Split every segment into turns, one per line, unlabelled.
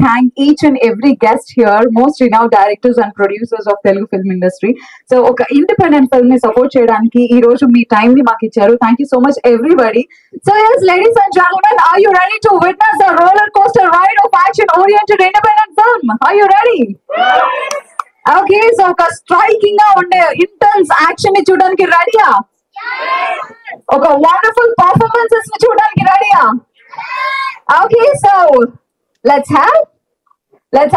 thank each and every guest here, most renowned directors and producers of Telugu film industry. So oka independent film ni support cheyadaniki ee roju mee time ni maaku icharu. Thank you so much everybody. So yes, ladies and gentlemen, are you ready to witness a roller coaster ride of action oriented independent film? Are you ready? Okay, so oka striking ga unde intense action ni chudaniki ready ah? Oka wonderful performances ni chudaniki ready ah? Okay, so let's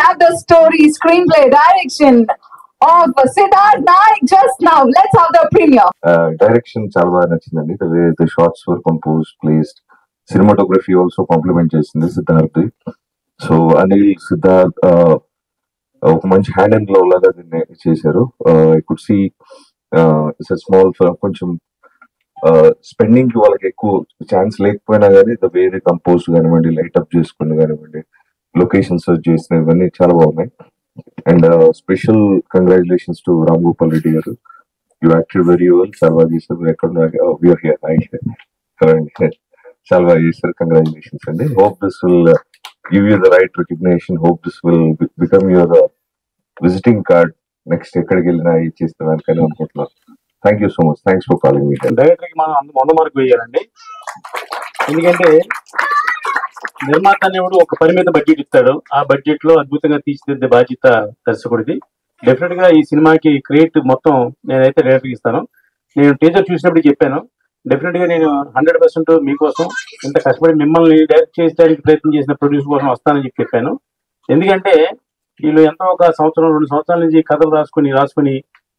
have the story, screenplay, direction of Siddharth Naik just now. Let's have the premiere.
Direction చాలా బాగా నచ్చిందండి. The way the shots were composed, placed, cinematography also compliment చేసింది Siddharth. So Anil Siddharth ఒక మంచి hand and glove లాగా దీన్ని చేశారు. I could see it's a small కొంచెం స్పెండింగ్ కి వాళ్ళకి ఎక్కువ ఛాన్స్ లేకపోయినా కానీ ద వేరే కంపోజ్ కానివ్వండి, లైట్ అప్ చేసుకుని కానివ్వండి, లొకేషన్ సర్చ్ చేసిన ఇవన్నీ చాలా బాగున్నాయి. And special congratulations to Ram Gopal Reddy garu. You acted very well. చాలా బాగా చేశారు. ఎక్కడ చాలా బాగా చేశారు. కంగ్రాచులేషన్స్ అండి. Hope this will give you the right recognition. Hope this will become your visiting card. Next ఎక్కడికి వెళ్ళినా ఇచ్చేస్తాను అనుకుంటున్నాను. Thank you so much. Thanks for calling me.
Director కి మనం 100 మార్కు వేయాలండి. ఎందుకంటే నిర్మాత అనేవాడు ఒక పరిమిత బడ్జెట్ ఇస్తాడు. ఆ బడ్జెట్ లో అద్భుతంగా తీర్చిదిద్దే బాధ్యత దర్శకుడిది. డెఫినెట్ గా ఈ సినిమాకి క్రియేట్ మొత్తం నేనైతే డైరెక్టర్ ఇస్తాను. నేను టీజర్ చూసినప్పుడు చెప్పాను, డెఫినెట్ గా నేను 100% మీకోసం ఇంత కష్టపడి మిమ్మల్ని డైరెక్ట్ చేయడానికి ప్రయత్నం చేసిన ప్రొడ్యూసర్ కోసం వస్తానని చెప్పాను. ఎందుకంటే వీళ్ళు ఎంతో ఒక సంవత్సరం 2 సంవత్సరాల నుంచి కథలు రాసుకుని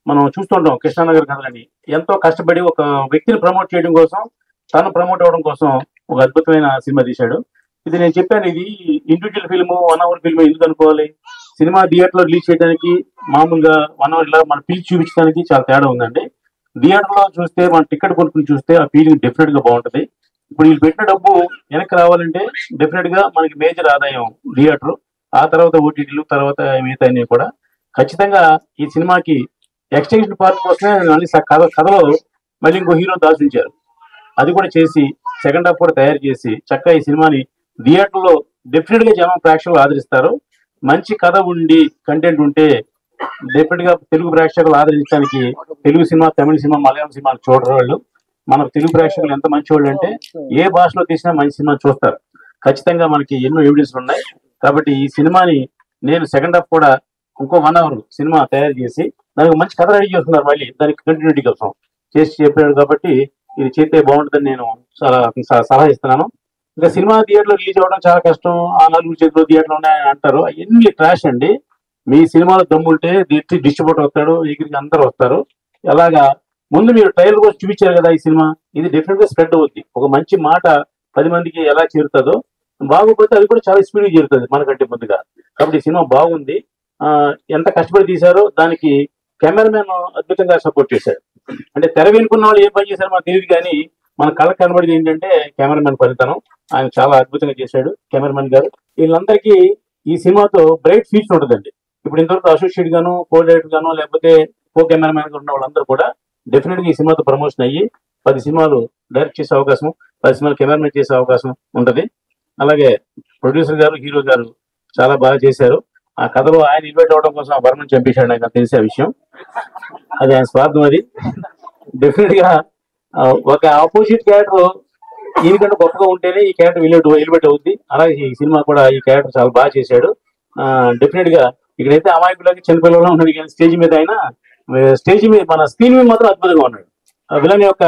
మనం చూస్తుంటాం. కృష్ణానగర్ కథలని ఎంతో కష్టపడి ఒక వ్యక్తిని ప్రమోట్ చేయడం కోసం, తను ప్రమోట్ అవ్వడం కోసం ఒక అద్భుతమైన సినిమా తీశాడు. ఇది నేను చెప్పాను, ఇది ఇండివిజువల్ ఫిల్మ్, 1 hour ఫిల్మ్ ఎందుకు అనుకోవాలి. సినిమా థియేటర్ లో రిలీజ్ చేయడానికి మామూలుగా 1 hour ఇలా మన పిలిచి చూపించడానికి చాలా తేడా ఉందండి. థియేటర్ లో చూస్తే మన టికెట్ కొనుక్కుని చూస్తే ఆ ఫీలింగ్ డెఫినెట్ గా బాగుంటది. ఇప్పుడు వీళ్ళు పెట్టిన డబ్బు వెనక్కి రావాలంటే డెఫినెట్ గా మనకి మేజర్ ఆదాయం థియేటర్, ఆ తర్వాత ఓటీటీలు, తర్వాత మిగతా కూడా. ఖచ్చితంగా ఈ సినిమాకి ఎక్స్టెన్షన్ పార్ట్ కోసమే మళ్ళీ కథలో మళ్ళీ ఇంకో హీరో దాచుంచారు. అది కూడా చేసి సెకండ్ హాఫ్ కూడా తయారు చేసి చక్కగా ఈ సినిమాని థియేటర్లో డెఫినెట్ గా జనం ప్రేక్షకులు ఆదరిస్తారు. మంచి కథ ఉండి కంటెంట్ ఉంటే డెఫినెట్ గా తెలుగు ప్రేక్షకులు ఆదరించడానికి తెలుగు సినిమా, తమిళ సినిమా, మలయాళం సినిమాలు చూడరు వాళ్ళు. మన తెలుగు ప్రేక్షకులు ఎంత మంచి వాళ్ళు అంటే ఏ భాషలో తీసినా మంచి సినిమా చూస్తారు. ఖచ్చితంగా మనకి ఎన్నో ఎవిడెన్స్ ఉన్నాయి. కాబట్టి ఈ సినిమాని నేను సెకండ్ హాఫ్ కూడా ఇంకో 1 hour సినిమా తయారు చేసి దానికి మంచి కథ రెడీ చేస్తున్నారు. మళ్ళీ దానికి కంటిన్యూటీ కోసం చేసి చెప్పాడు. కాబట్టి ఇది చేస్తే బాగుంటుందని నేను చాలా సలహా ఇస్తున్నాను. ఇంకా సినిమా థియేటర్లో రిలీజ్ అవ్వడం చాలా కష్టం, ఆ 4 చేతిలో థియేటర్లు ఉన్నాయని అంటారు. ఎన్ని ట్రాష్ అండి. మీ సినిమాలో దమ్ముంటే డిస్ట్రిబ్యూటర్ వస్తాడు, ఎగిరికి అందరూ వస్తారు. అలాగా ముందు మీరు ట్రైలర్ కూడా చూపించారు కదా. ఈ సినిమా ఇది డెఫినెట్ గా స్ప్రెడ్ అవుద్ది. ఒక మంచి మాట 10 మందికి ఎలా చేరుతుందో, బాగోపోతే అది కూడా చాలా స్పీడ్గా చేరుతుంది మనకంటే ముందుగా. కాబట్టి ఈ సినిమా బాగుంది. ఎంత కష్టపడి తీశారో దానికి కెమెరామెన్ అద్భుతంగా సపోర్ట్ చేశాడు. అంటే తెర వెనుకున్న వాళ్ళు ఏం పని చేశారో మనకు తెలియదు, కానీ మన కళ్ళకు కనబడేది ఏంటంటే కెమెరామెన్ పనితనం. ఆయన చాలా అద్భుతంగా చేశాడు కెమెరామెన్ గారు. వీళ్ళందరికీ ఈ సినిమాతో బ్రైట్ ఫ్యూచర్ ఉంటుందండి. ఇప్పుడు ఇంతవరకు అసోసియేట్ గాను, కో డైరెక్టర్ గాను, లేకపోతే కో కెమెరామెన్ గా ఉన్న వాళ్ళందరూ కూడా డెఫినెట్ గా ఈ సినిమాతో ప్రమోషన్ అయ్యి 10 సినిమాలు డైరెక్ట్ చేసే అవకాశం, 10 సినిమాలు కెమెరామెన్ చేసే అవకాశం ఉంటది. అలాగే ప్రొడ్యూసర్ గారు, హీరో గారు చాలా బాగా చేశారు. ఆ కథలో ఆయన ఇన్వైట్ అవడం కోసం ఆ బర్మన్ చంపేశాడు. నాకు తెలిసే విషయం, అది ఆయన స్వార్థం. అది డెఫినెట్ గా ఒక ఆపోజిట్ క్యారెక్టర్ ఈయనకంటే గొప్పగా ఉంటేనే ఈ క్యారెక్టర్ ఎలివేట్ అవుద్ది. అలాగే ఈ సినిమా కూడా ఈ క్యారెక్టర్ చాలా బాగా చేశాడు. డెఫినెట్ గా ఇక్కడైతే అమాయకులకి చిన్నపిల్లలు ఉన్నాడు, కానీ స్టేజ్ మీద అయినా మన స్క్రీన్ మీద మాత్రం అద్భుతంగా ఉన్నాడు. విలన్ యొక్క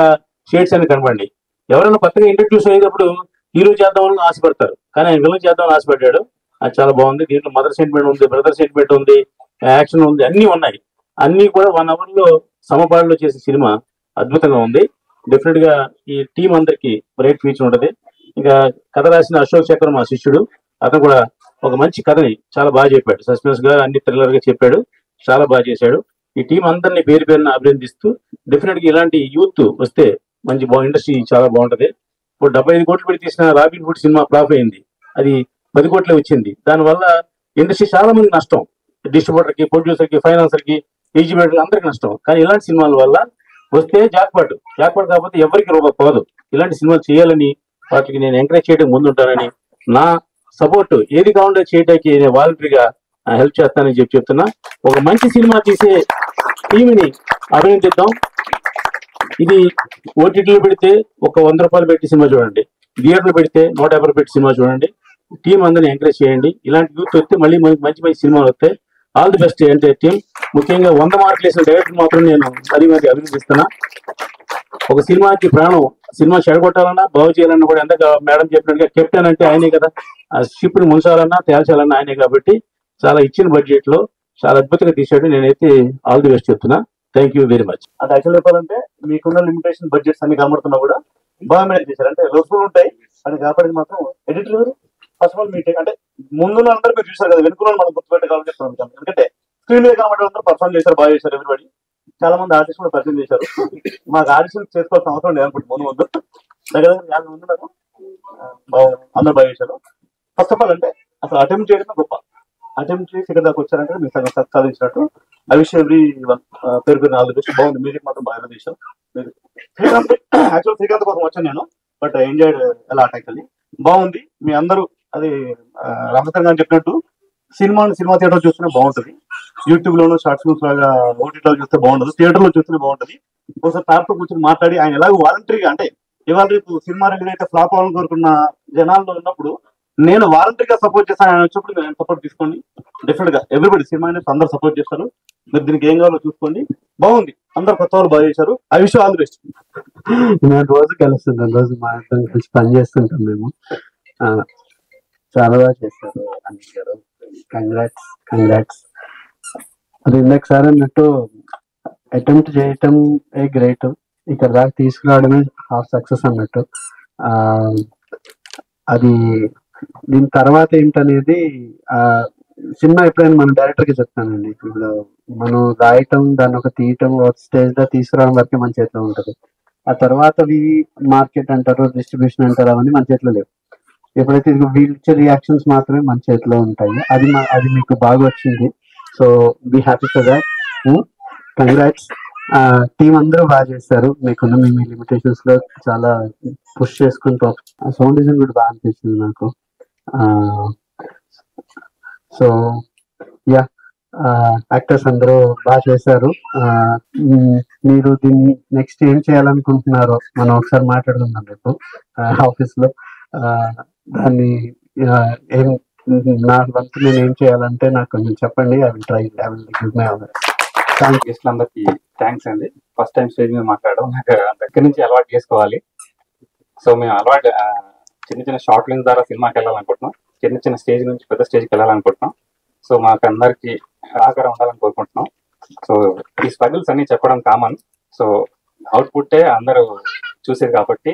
షేడ్స్ అని కనపండి. ఎవరైనా కొత్తగా ఇంట్రడ్యూస్ అయ్యేటప్పుడు హీరో చేద్దామని ఆశపడతారు, కానీ ఆయన విలన్ చేద్దామని ఆశపడ్డాడు. అది చాలా బాగుంది. దీంట్లో మదర్ సెంటిమెంట్ ఉంది, బ్రదర్ సెంటిమెంట్ ఉంది, యాక్షన్ ఉంది, అన్ని ఉన్నాయి. అన్ని కూడా 1 hour లో సమపాడులో చేసే సినిమా అద్భుతంగా ఉంది. డెఫినెట్ గా ఈ టీం అందరికి బ్రైట్ ఫ్యూచర్ ఉంటది. ఇంకా కథ రాసిన అశోక్ చక్ర మా శిష్యుడు, అతను కూడా ఒక మంచి కథని చాలా బాగా చెప్పాడు. సస్పెన్స్ గా అన్ని థ్రిల్లర్ గా చెప్పాడు, చాలా బాగా చేశాడు. ఈ టీం అందరినీ పేరు పేరున అభినందిస్తూ డెఫినెట్ గా ఇలాంటి యూత్ వస్తే మంచి ఇండస్ట్రీ చాలా బాగుంటది. ఇప్పుడు 75 కోట్లు పెట్టి తీసిన రాబిన్ హుడ్ సినిమా ఫ్లాప్ అయింది, అది 10 కోట్లే వచ్చింది. దానివల్ల ఇండస్ట్రీ చాలా మంది నష్టం, డిస్ట్రిబ్యూటర్ కి, ప్రొడ్యూసర్ కి, ఫైనాన్సర్ కి, ఎగ్జిబ్యూటర్ అందరికి నష్టం. కానీ ఇలాంటి సినిమాల వల్ల వస్తే జాక్పాట్ కాకపోతే ఎవరికి రూపాయి పోదు. ఇలాంటి సినిమాలు చేయాలని వాటికి నేను ఎంకరేజ్ చేయడం ముందుంటానని, నా సపోర్ట్ ఏది కావాలో చేయడానికి నేను వాలంటరీగా హెల్ప్ చేస్తానని చెప్తున్నా. ఒక మంచి సినిమా తీసే టీంని అభినందిద్దాం. ఇది ఓటీటీలో పెడితే ఒక 100 రూపాయలు పెట్టి సినిమా చూడండి, థియేటర్లో పెడితే 150 పెట్టి సినిమా చూడండి. టీం అందరిని ఎంకరేజ్ చేయండి. ఇలాంటి యూత్ వస్తే మళ్ళీ మంచి మంచి సినిమాలు వస్తాయి. All the best entire team. ముఖ్యంగా 100 మార్కులు వేసిన డైరెక్టర్ మాత్రం నేను మరీ అభినందిస్తున్నా. ఒక సినిమాకి ప్రాణం, సినిమా చెడగొట్టాలన్నా బాగు చేయాలన్నా కూడా ఎంత మేడం చెప్పినట్టుగా కెప్టెన్ అంటే ఆయనే కదా, ఆ షిప్ ని ముంచాలన్నా తేల్చాలన్నా ఆయనే. కాబట్టి చాలా ఇచ్చిన బడ్జెట్ లో చాలా అద్భుతంగా తీసాడు. నేనైతే ఆల్ ది బెస్ట్ చెప్తున్నా. Thank you very much.
అంటే యాక్చువల్ చెప్పాలంటే మీకున్న లిమిటేషన్ బడ్జెట్స్ అన్ని కనబడుతున్నా కూడా బాగా మేనేజ్ చేశారు. అంటే లొసుగులు ఉంటాయి అని కాపాడింది మాత్రం ఎడిటర్. ఫస్ట్ ఆఫ్ ఆల్ మీ అంటే ముందు అందరూ మీరు చూసారు కదా, వెనుక మనం గుర్తుపెట్టగలని చెప్తున్నాం. ఎందుకంటే స్క్రీన్ మీద కాబట్టి అందరూ పర్ఫార్మ్ చేశారు, బాగా చేశారు. ఎవ్రీబడి చాలా మంది ఆర్టిస్ట్ కూడా పరిచయం చేశారు. మాకు ఆడిషన్ చేసుకోవాల్సిన అవసరం లేదు అనుకుంటు ముందు దగ్గర 50 మంది నాకు అందరూ బాగా చేశారు. ఫస్ట్ ఆఫ్ ఆల్ అంటే అసలు అటెంప్ట్ చేయడమే గొప్ప. అటెంప్ట్ చేసి ఇక్కడ దాకా వచ్చారంటే మీ సగం సాధించినట్టు. ఐ విష్ ఎవ్రీ పేరు ఆల్ ది బెస్ట్. బాగుంది, మ్యూజిక్ మాత్రం బాగా చేశారు. శ్రీకాంత్ యాక్చువల్ శ్రీకాంత్ కోసం వచ్చాను నేను, బట్ ఎంజాయ్డ్ ఎలా యాక్చువల్లీ బాగుంది. మీ అందరూ అది రామచంద్ర గారు చెప్పినట్టు సినిమా థియేటర్ చూస్తేనే బాగుంటుంది. యూట్యూబ్ లోను షార్ట్ ఫిల్మ్స్ లాగా ఓటీటీలో చూస్తే బాగుండదు, థియేటర్ లో చూస్తేనే బాగుంటుంది. ఒకసారి తో కూర్చొని మాట్లాడి ఆయన ఎలాగో వాలంటరీగా అంటే ఇవాళ రేపు సినిమా రిలీజ్ అయితే ఫ్లాప్ అవ్వాలని కోరుకున్న జనాల్లో ఉన్నప్పుడు నేను వాలంటరీగా సపోర్ట్ చేస్తాను. ఆయన వచ్చినప్పుడు నేను సపోర్ట్ తీసుకోండి. డెఫినెట్ గా ఎవ్రీబడి సినిమా అనేది అందరూ సపోర్ట్ చేస్తారు. మీరు దీనికి ఏం కావాలో చూసుకోండి. బాగుంది, అందరు కొత్త వాళ్ళు బాగా చేశారు. I wish all the best.
నేను రోజు కలుస్తుంటాను, రోజు మా ఇద్దరం కలిసి పని చేస్తుంటాం మేము. చాలా బాగా చేస్తారు అనిల్ గారు. కంగ్రాట్స్. అది ఇందాక సార్ అన్నట్టు అటెంప్ట్ చేయటం ఏ గ్రేట్, ఇక్కడ దాకా తీసుకురావడమే హాఫ్ సక్సెస్ అన్నట్టు. అది దీని తర్వాత ఏంటనేది సినిమా ఎప్పుడైనా మనం డైరెక్టర్ కి చెప్తానండి. ఇప్పుడు మనం రాయటం, దాన్ని ఒక తీయటం, ఒక స్టేజ్ లో తీసుకురావడం వరకే మన చేతిలో ఉంటది. ఆ తర్వాత మార్కెట్ అంటారు, డిస్ట్రిబ్యూషన్ అంటారు, అవన్నీ మన చేతిలో లేవు. ఎప్పుడైతే వీళ్ళు ఇచ్చే రియాక్షన్స్ మాత్రమే మన చేతిలో ఉంటాయి. అది మీకు బాగా వచ్చింది. So be happy for that. Congrats. Team అందరూ బాగా చేస్తారు. మీకున్న మీ లిమిటేషన్స్ లో చాలా పుష్ చేసుకుంటూ సౌండ్ డిజైన్ కూడా బాగా అనిపిస్తుంది నాకు. సో యా, యాక్టర్స్ అందరూ బాగా చేశారు. మీరు దీన్ని నెక్స్ట్ ఏం చేయాలనుకుంటున్నారో మనం ఒకసారి మాట్లాడుకుందాం రేపు ఆఫీస్ లో. దాన్ని ఏం నా వంతు నేను ఏం చేయాలంటే నాకు కొంచెం చెప్పండి. I will try. I will give my all.
గెస్ట్లందరికీ థ్యాంక్స్ అండి. ఫస్ట్ టైం స్టేజ్ మీద మాట్లాడడం నాకు దగ్గర నుంచి అలవాటు చేసుకోవాలి. సో మేము అలవాటు చిన్న షార్ట్ ఫిల్మ్స్ ద్వారా సినిమాకి వెళ్ళాలనుకుంటున్నాం. చిన్న స్టేజ్ నుంచి పెద్ద స్టేజ్కి వెళ్ళాలనుకుంటున్నాం. సో మాకు అందరికి సహకారం ఉండాలని కోరుకుంటున్నాం. సో ఈ స్ట్రగుల్స్ అన్ని చెప్పడం కామన్. సో అవుట్పుట్టే అందరూ చూసేది కాబట్టి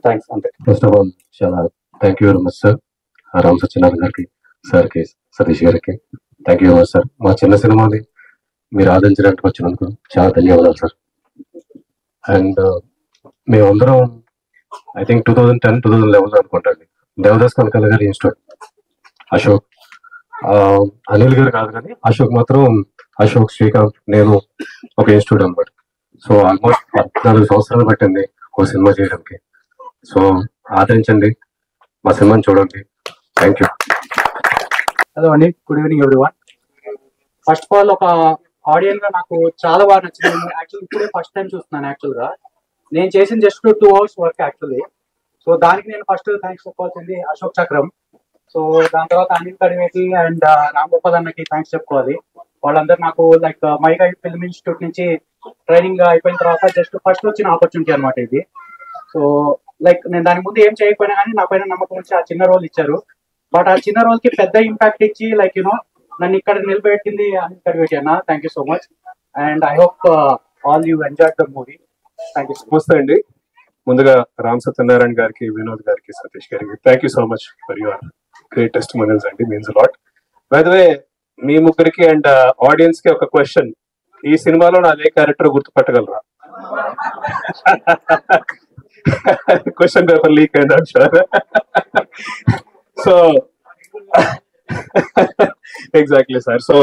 థ్యాంక్స్ అంతే.
ఫస్ట్ ఆఫ్ ఆల్ చాలా thank you very much sir. Ram Satyanarayana గారికి, సార్కి, సతీష్ గారికి thank you very much sir. మా చిన్న సినిమాని మీరు ఆదరించడానికి వచ్చినందుకు చాలా ధన్యవాదాలు సార్. అండ్ మేమందరం ఐ థింక్ 2010-2011 అనుకుంటాండి, దేవదాస్ కనకాల గారి ఇన్స్టిట్యూట్, అశోక్, అనిల్ గారు కాదు కానీ అశోక్ మాత్రం, అశోక్, శ్రీకాంత్, నేను ఒక ఇన్స్టిట్యూట్ అనమాట. సో ఆల్మోస్ట్ 14 సంవత్సరాలు పట్టింది ఒక సినిమా చేయడానికి. సో ఆదరించండి, మా సినిమాని చూడండి. Thank you.
హలో అండి, good evening everyone. First of all ఒక ఆడియన్స్ గా నాకు చాలా బాగా నచ్చింది. యాక్చువల్లీ ఇప్పుడే ఫస్ట్ టైం చూస్తున్నాను. యాక్చువల్ గా నేను చేసిన just 2 hours work actually. So దానికి నేను ఫస్ట్ థ్యాంక్స్ చెప్పుకోవాల్సింది అశోక్ చక్రం. సో దాని తర్వాత అనిల్ కడివేటి అండ్ రామ్ గోపాల్ అన్నకి థ్యాంక్స్ చెప్పుకోవాలి. వాళ్ళందరూ నాకు లైక్ మైగా ఫిల్మ్ ఇన్స్టిట్యూట్ నుంచి ట్రైనింగ్ అయిపోయిన తర్వాత జస్ట్ ఫస్ట్ వచ్చిన ఆపర్చునిటీ అనమాట ఇది. సో లైక్ నేను దాని ముందు ఏం చేయకపోయినా కానీ నా పైన నమ్మకం వచ్చి ఆ చిన్న రోల్ ఇచ్చారు. బట్ ఆ చిన్న రోల్ కి పెద్ద ఇంపాక్ట్ ఇచ్చి లైక్ నన్ను ఇక్కడ నిలబెట్టింది అనిల్ కడివేటి అన్న. Thank you so much and I hope all you enjoy the movie. Thank you.
నమస్తే అండి. ముందుగా రామ్ సత్యనారాయణ గారికి, వినోద్ గారికి, సతీష్ గారికి thank you so much for your great testimonials అండి. Means a lot. By the way, మీ ముగ్గురికి అండ్ ఆడియన్స్ కి ఒక క్వశ్చన్. ఈ సినిమాలో నాదే క్యారెక్టర్ గుర్తుపట్టగలరా? క్వశ్చన్ పేపర్ లీక్ అయింది I'm sure. So exactly sir. So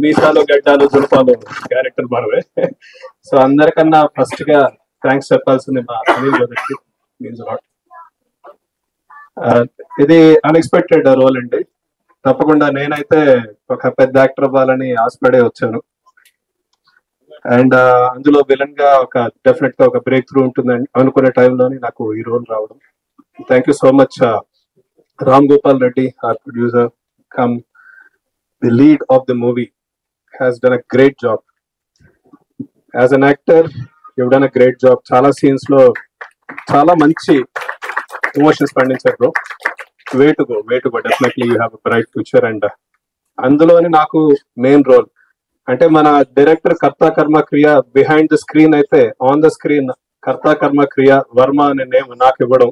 మీసాలు, గడ్డాలు, జుల్పాలు క్యారెక్టర్ మనవే. సో అందరికన్నా ఫస్ట్ గా థ్యాంక్స్ చెప్పాల్సింది మా అనిల్ గారికి. Means a lot. ఇది అన్ఎక్స్పెక్టెడ్ రోల్ అండి. తప్పకుండా నేనైతే ఒక పెద్ద యాక్టర్ అవ్వాలని ఆశపడే వచ్చాను. అండ్ అందులో విలన్ గా ఒక డెఫినెట్ గా ఒక బ్రేక్ త్రూ ఉంటుందని అనుకునే టైంలోనే నాకు ఈ రోల్ రావడం. Thank you so much Ram Gopal Reddy, our producer, come the lead of the movie, has done a great job. As an actor, you've done a great job. చాలా సీన్స్ లో చాలా మంచి ఎమోషన్స్ పండించారు bro. Way to go definitely you have a bright future. And అందులోని నాకు main role అంటే మన director కర్త కర్మ క్రియ బిహైండ్ ద స్క్రీన్ అయితే ఆన్ ద స్క్రీన్ కర్త కర్మ క్రియ వర్మ అనే నేమ్ నాకు ఇవ్వడం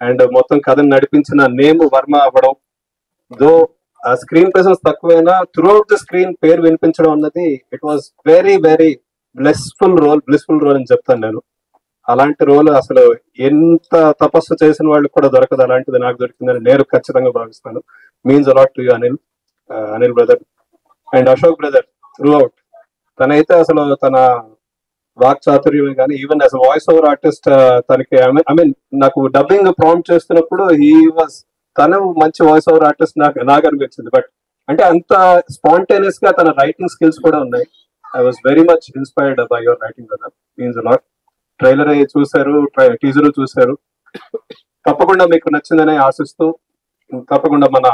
అండ్ మొత్తం కథను నడిపించిన నేమ్ వర్మ అవ్వడం. దో ఆ స్క్రీన్ ప్రెసెన్స్ తక్కువైనా త్రూ అవుట్ ద స్క్రీన్ పేరు వినిపించడం అన్నది it was very very blessful role అని చెప్తాను నేను. అలాంటి రోల్ అసలు ఎంత తపస్సు చేసిన వాళ్ళకి కూడా దొరకదు, అలాంటిది నాకు దొరికిందని నేను ఖచ్చితంగా భావిస్తాను. Means a lot to you Anil brother and Ashok brother through out. తనైతే అసలు తన వాక్ చాతుర్యమే కానీ even as voice over artist తనకి ఐ మీన్ నాకు డబ్బింగ్ ప్రాంప్ట్ చేస్తున్నప్పుడు తను మంచి వాయిస్ ఓవర్ ఆర్టిస్ట్ నాకు అనిపించింది. బట్ అంటే అంత స్పాంటేనియస్ గా తన రైటింగ్ స్కిల్స్ కూడా ఉన్నాయి. I was very much inspired by your writing brother. Means a lot. Trailer చూసారు, టీజర్ చూసారు, తప్పకుండా మీకు నచ్చిందని ఆశిస్తూ తప్పకుండా మన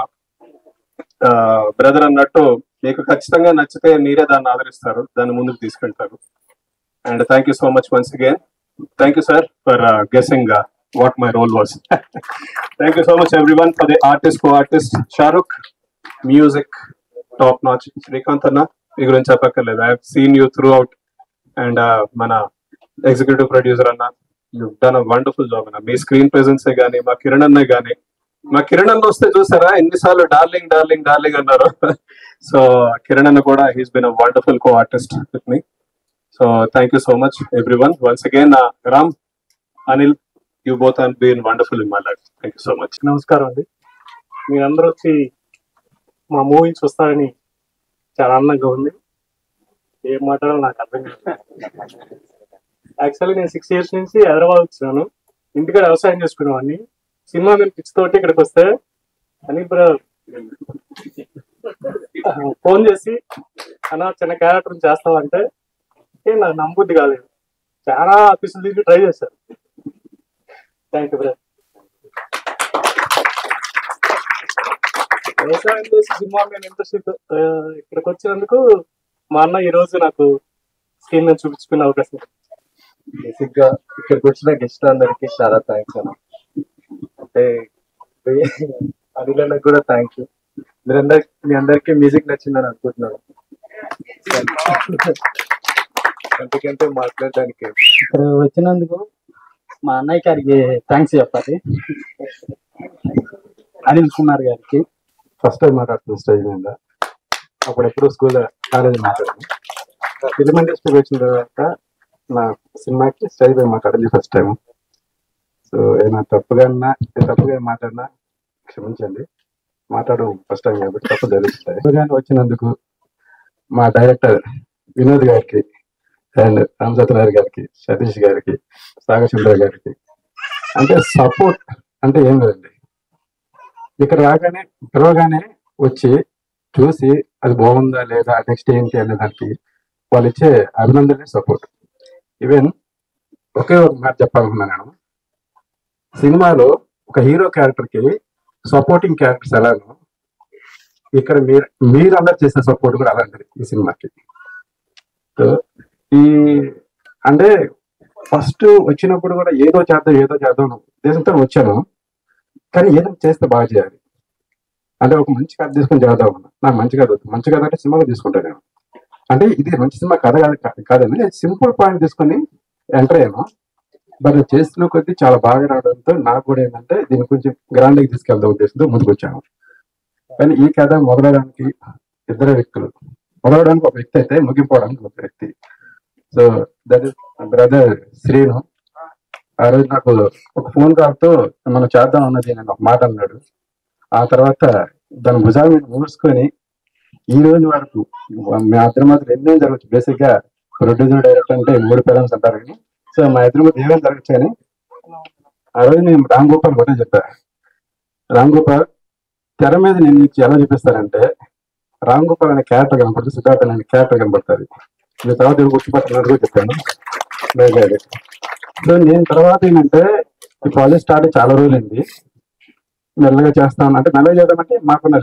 బ్రదర్ అన్నట్టు మీకు ఖచ్చితంగా నచ్చితే మీరే దాన్ని ఆదరిస్తారు, దాన్ని ముందుకు తీసుకెళ్తారు. And thank you so much once again. Thank you sir for guessing what my role was. Thank you so much everyone for the artist Shahrukh, music top notch. Srikanth అన్న మీ గురించి చెప్పక్కర్లేదు, I have seen you throughout. And మన executive producer అన్న, you done a wonderful job అన్న. మీ screen ప్రెజెన్సే కానీ మా కిరణ్ అన్న కానీ, మా కిరణ్ అన్న వస్తే చూసారా ఎన్నిసార్లు డార్లింగ్ డార్లింగ్ డార్లింగ్ అన్నారు. సో కిరణ్ అన్న కూడా he's been a wonderful co artist with me. So thank you so much everyone once again. Ram, Anil, you both have been wonderful in my life. Thank you so much.
నమస్కారం అండి. మీరందరూ వచ్చి మా movie చూస్తారని చాలా ఆనందంగా ఉంది. ఏం మాట్లాడాలో నాకు అర్థం కాదు. యాక్చువల్లీ నేను 6 years నుంచి హైదరాబాద్ వచ్చినాను. ఇంటికాడ వ్యవసాయం చేసుకునేవాడిని. సినిమా మీద పిచ్చి తోటి ఇక్కడికి వస్తే అని ఫోన్ చేసి అన్న చిన్న క్యారెక్టర్ చేస్తావంటే నాకు నమ్మబుద్ధి కాలేదు. చాలా ఆఫీసులు తిరిగి ట్రై చేశారు. Thank you brother. వ్యవసాయం చేసి సినిమా మీద ఇంట్రెస్ట్ ఇక్కడికి వచ్చినందుకు మా అన్న ఈ రోజు నాకు స్క్రీన్ మీద చూపించుకునే అవకాశం.
బేసిక్ గా ఇక్కడికి వచ్చిన గెస్ట్ అందరికి చాలా థ్యాంక్స్ అన్న. అంటే అనిల్ అన్నకు కూడా థ్యాంక్ యూ. మీ అందరికి మ్యూజిక్ నచ్చిందని అనుకుంటున్నాను. అందుకంటే మాట్లాడడానికి
ఇక్కడ వచ్చినందుకు మా అన్నయ్య గారికి థ్యాంక్స్ చెప్పాలి. అనిల్ కుమార్ గారికి
ఫస్ట్ టైం మాట్లాడుతుంది స్టేజ్ మీద. అప్పుడు ఎప్పుడు స్కూల్ కాలేజ్ మాట్లాడాను. ఫిలిం ఇండస్ట్రీకి వచ్చిన తర్వాత నా సినిమాకి స్టేజ్ పై మాట్లాడింది ఫస్ట్ టైం. సో ఏమైనా తప్పుగా మాట్లాడినా క్షమించండి. మాట్లాడడం ఫస్ట్ టైం కాబట్టి తప్పు జరుగుతాయి. తప్పుగానే వచ్చినందుకు మా డైరెక్టర్ వినోద్ గారికి అండ్ రామ్ సత్యనారాయణ గారికి, సతీష్ గారికి, సాగర్ గారికి అంటే సపోర్ట్ అంటే ఏం లేదండి. ఇక్కడ రాగానే పిలవగానే వచ్చి చూసి అది బాగుందా లేదా నెక్స్ట్ ఏంటి అనే దానికి వాళ్ళు ఇచ్చే అభినందనే సపోర్ట్. ఈవెన్ ఒకే ఒక మాట చెప్పాలనుకున్నా నేను, సినిమాలో ఒక హీరో క్యారెక్టర్ కి సపోర్టింగ్ క్యారెక్టర్స్ ఎలానో ఇక్కడ మీరు అందరు చేసిన సపోర్ట్ కూడా అలాంటిది ఈ సినిమాకి. సో ఈ అంటే ఫస్ట్ వచ్చినప్పుడు కూడా ఏదో చేద్దాం ఉద్దేశంతో వచ్చాను. కానీ ఏదో చేస్తే బాగా చేయాలి అంటే ఒక మంచి కథ తీసుకొని చేద్దాం. నాకు మంచి కథ అంటే సినిమాలో తీసుకుంటాను నేను. అంటే ఇది మంచి సినిమా కథ కాదండి, సింపుల్ పాయింట్ తీసుకొని ఎంటర్ అయ్యాను. బట్ చేస్తున్న కొద్దీ చాలా బాగా రావడంతో నాకు కూడా ఏంటంటే దీన్ని కొంచెం గ్రాండ్గా తీసుకెళ్దాం ఉద్దేశంతో ముందుకు వచ్చాను. కానీ ఈ కథ మొదలవడానికి ఇద్దరు వ్యక్తులు, మొదలవడానికి ఒక వ్యక్తి అయితే ముగిపోవడానికి ఒక వ్యక్తి. So that is brother Srinu. ఆ రోజు నాకు ఒక ఫోన్ కాల్తో మనం చేద్దాం అన్నది నేను ఒక మాట అన్నాడు. ఆ తర్వాత దాని భుజాల మీద మూసుకొని ఈ రోజు వరకు మా ఇద్దరి మాత్రం ఎన్నేం జరగచ్చు. బేసిక్ గా ప్రొడ్యూసర్ డైరెక్టర్ అంటే 3 పేరెంట్స్ అంటారు కానీ సో మా ఇద్దరి మధ్య ఏమేమి జరగచ్చు అని ఆ రోజు నేను రామ్ గోపాల్ ఒకటే చెప్పా,
రామ్ గోపాల్ తెర మీద నేను నీకు ఎలా చూపిస్తానంటే, రామ్ గోపాల్ అనే క్యారెక్టర్ కనపడుతుంది, సిద్ధార్థ అనే క్యారెక్టర్ కనపడుతుంది. నేను తర్వాత గుర్తుపట్టినట్టు కూడా చెప్పాను. సో నేను తర్వాత ఏంటంటే ఈ ప్రాజెక్ట్ స్టార్ట్ చాలా రోజులైంది. మెల్లగా చేస్తాను అంటే మెల్లగా చేద్దామంటే మాకున్న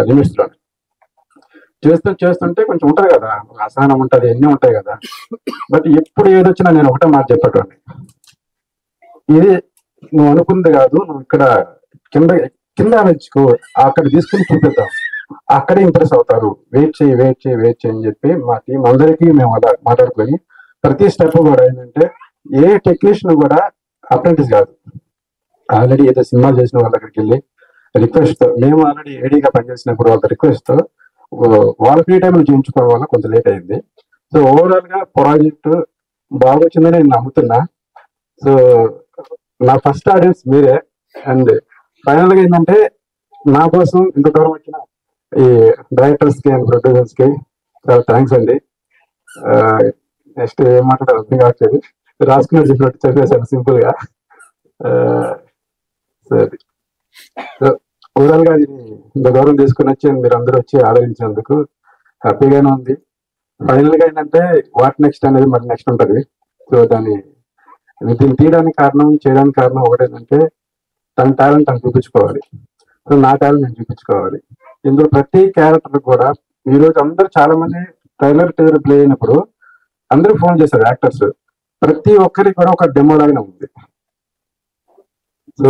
లిమిట్స్ లో చేస్తుంటే కొంచెం ఉంటుంది కదా, అసహనం ఉంటుంది, ఎన్ని ఉంటాయి కదా. బట్ ఎప్పుడు ఏదొచ్చినా నేను ఒకటే మాట చెప్పేటోండి, ఇది నువ్వు అనుకుంది కాదు, నువ్వు ఇక్కడ కింద ఆలోచించుకో, అక్కడ తీసుకుని చూపిద్దాం, అక్కడే ఇంప్రెస్ అవుతారు, వెయిట్ చేయి అని చెప్పి మా టీం అందరికీ మేము అలా మాట్లాడుకొని ప్రతి స్టెప్ కూడా ఏంటంటే ఏ టెక్నీషియన్ కూడా అప్రెంటిస్ కాదు. ఆల్రెడీ ఏదో సినిమాలు చేసిన వాళ్ళ దగ్గరికి వెళ్ళి రిక్వెస్ట్ తో, మేము ఆల్రెడీ ఏడీగా పనిచేసినప్పుడు వాళ్ళ రిక్వెస్ట్ తో వాళ్ళ ఫ్రీ టైంలో చేయించుకోవడం వల్ల కొంచెం లేట్ అయింది. సో ఓవరాల్ గా ప్రాజెక్ట్ బాగా వచ్చిందని నేను నమ్ముతున్నా. సో నా ఫస్ట్ ఆడియన్స్ మీరే. అండ్ ఫైనల్ గా ఏంటంటే నా కోసం ఇంత దూరం వచ్చిన ఈ డైరెక్టర్స్ కి అండ్ ప్రొడ్యూసర్స్ కి చాలా థ్యాంక్స్ అండి. నెక్స్ట్ ఏం మాట్లాడారు అర్థం కావట్లేదు, రాసుకున్న చెప్పినట్టు చెప్పేశాను సింపుల్ గా. సరే, ఓవరాల్ గా ఇంత దూరం తీసుకుని వచ్చి మీరు అందరూ వచ్చి ఆదరించినందుకు హ్యాపీగానే ఉంది. ఫైనల్ గా ఏంటంటే వాట్ నెక్స్ట్ అనేది మరి నెక్స్ట్ ఉంటుంది. సో దీన్ని తీయడానికి కారణం, చేయడానికి కారణం ఒకటేంటంటే తన టాలెంట్ తను చూపించుకోవాలి. సో నా టాలెంట్ నేను చూపించుకోవాలి. ఇందులో ప్రతి క్యారెక్టర్ కూడా ఈ రోజు అందరూ చాలా మంది ట్రైలర్ ప్లే అయినప్పుడు అందరూ ఫోన్ చేశారు యాక్టర్స్, ప్రతి ఒక్కరికి కూడా ఒక డెమో లాగానే ఉంది. సో